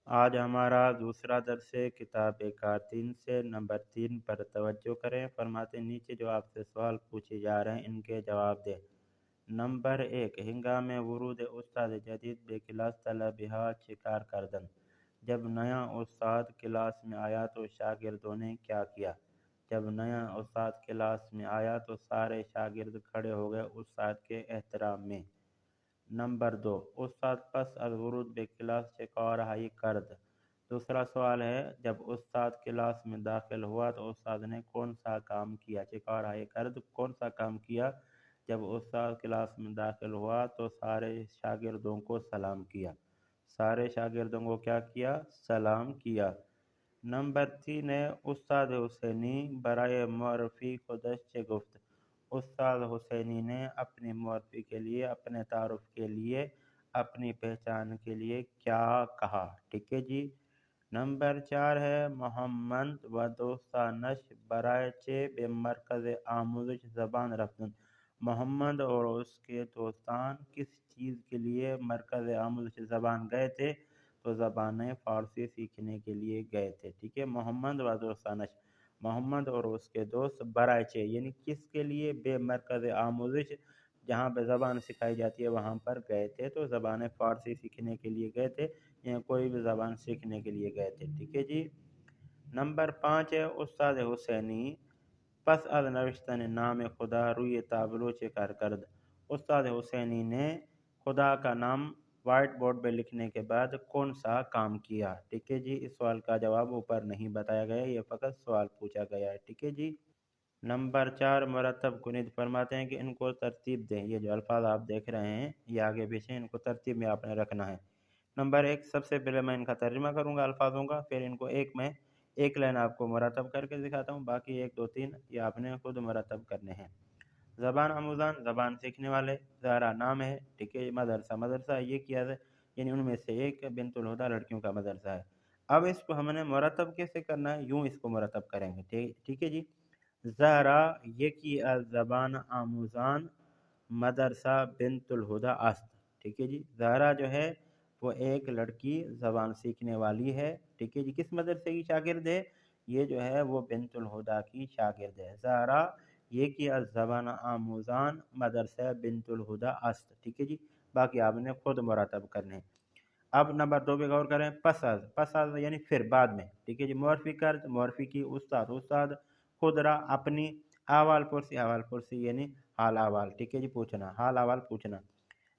آج ہمارا دوسرا درس ہے کتاب کاتین سے نمبر 3 پر توجہ کریں۔ فرماتے ہیں نیچے جو آپ سے سوال پوچھے جا رہے ہیں ان کے جواب دیں۔ نمبر 1، ہنگام ورود استاد جدید بے کلاس طلبہ چکار کردن۔ جب نیا استاد کلاس میں آیا تو شاگردوں نے کیا کیا؟ جب نیا استاد کلاس میں آیا تو سارے شاگرد کھڑے ہو گئے استاد کے احترام میں۔ نمبر 2، استاد پس از ورود بے کلاس چکارہائی کرد۔ دوسرا سوال ہے جب استاد کلاس میں داخل ہوا تو استاد نے کون سا کام کیا؟ چکارہائی کرد کون سا کام کیا؟ جب استاد کلاس میں داخل ہوا تو سارے شاگردوں کو سلام کیا۔ سارے شاگردوں کو کیا کیا؟ سلام کیا۔ نمبر 3 ہے استاد حسینی برائے معرفی خودش چه گفت۔ استاد حسینی نے اپنی معرفی کے لیے، اپنے تعارف کے لیے، اپنی پہچان کے لیے کیا کہا؟ ٹھیک ہے جی۔ نمبر 4 ہے محمد و دوستانش برائے چه به مرکز آموزش زبان رفتند۔ محمد اور اس کے دوستان کس چیز کے لیے مرکز آموزش زبان گئے تھے؟ تو زبان فارسی سیکھنے کے لیے گئے تھے۔ ٹھیک ہے، محمد و دوستانش، محمد اور اس کے دوست برائے چے یعنی کس کے لیے، بے مرکز آموزش جہاں پہ زبان سکھائی جاتی ہے وہاں پر گئے تھے، تو زبان فارسی سیکھنے کے لیے گئے تھے یا کوئی بھی زبان سیکھنے کے لیے گئے تھے۔ ٹھیک ہے جی۔ نمبر 5 ہے استاد حسینی پس از نوشتن نام خدا روی تابلو چکار کرد۔ استاد حسینی نے خدا کا نام وائٹ بورڈ پہ لکھنے کے بعد کون سا کام کیا؟ ٹھیک ہے جی، اس سوال کا جواب اوپر نہیں بتایا گیا، یہ فقط سوال پوچھا گیا ہے۔ ٹھیک ہے جی۔ نمبر 4 مرتب کنید، فرماتے ہیں کہ ان کو ترتیب دیں۔ یہ جو الفاظ آپ دیکھ رہے ہیں یہ آگے پیچھے ان کو ترتیب میں آپ نے رکھنا ہے۔ نمبر 1، سب سے پہلے میں ان کا ترجمہ کروں گا الفاظوں کا، پھر ان کو ایک لائن آپ کو مرتب کر کے دکھاتا ہوں، باقی 1 2 3 یہ آپ نے خود مرتب کرنے ہیں۔ زبان آموزان زبان سیکھنے والے، زہرا نام ہے، ٹھیک ہے، مدرسہ مدرسہ یہ کیا ہے یعنی ان میں سے ایک بنت الہدیٰ لڑکیوں کا مدرسہ ہے۔ اب اس کو ہم نے مرتب کیسے کرنا ہے؟ یوں اس کو مرتب کریں گے، ٹھیک ہے جی۔ زہرا یکی از زبان آموزان مدرسہ بنت الہدیٰ است۔ ٹھیک ہے جی، زہرا جو ہے وہ ایک لڑکی زبان سیکھنے والی ہے، ٹھیک ہے جی۔ کس مدرسے کی شاگرد ہے؟ یہ جو ہے وہ بنت الہدیٰ کی شاگرد ہے۔ زہرا یکی از زبان آموزان مدرسہ بنت الہدیٰ است، ٹھیک ہے جی، باقی آپ نے خود مرتب کرنے۔ اب نمبر 2 پہ غور کریں، پس از یعنی پھر بعد میں، ٹھیک ہے جی۔ معرفی کرد معرفی کی، استاد خدرا اپنی، احوال پرسی یعنی حال احوال، ٹھیک ہے جی، پوچھنا، حال احوال پوچھنا۔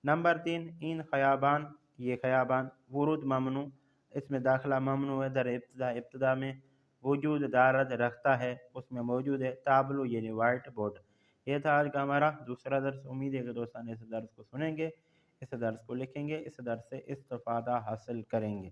نمبر 3، این خیابان یہ خیابان، ورود ممنوع اس میں داخلہ ممنوع ہے، در ابتدا میں، وجود دارد رکھتا ہے اس میں موجود ہے، تابلو یعنی وائٹ بورڈ۔ یہ تھا آج کا ہمارا دوسرا درس۔ امید ہے کہ دوستان اس درس کو سنیں گے، اس درس کو لکھیں گے، اس درس سے استفادہ حاصل کریں گے۔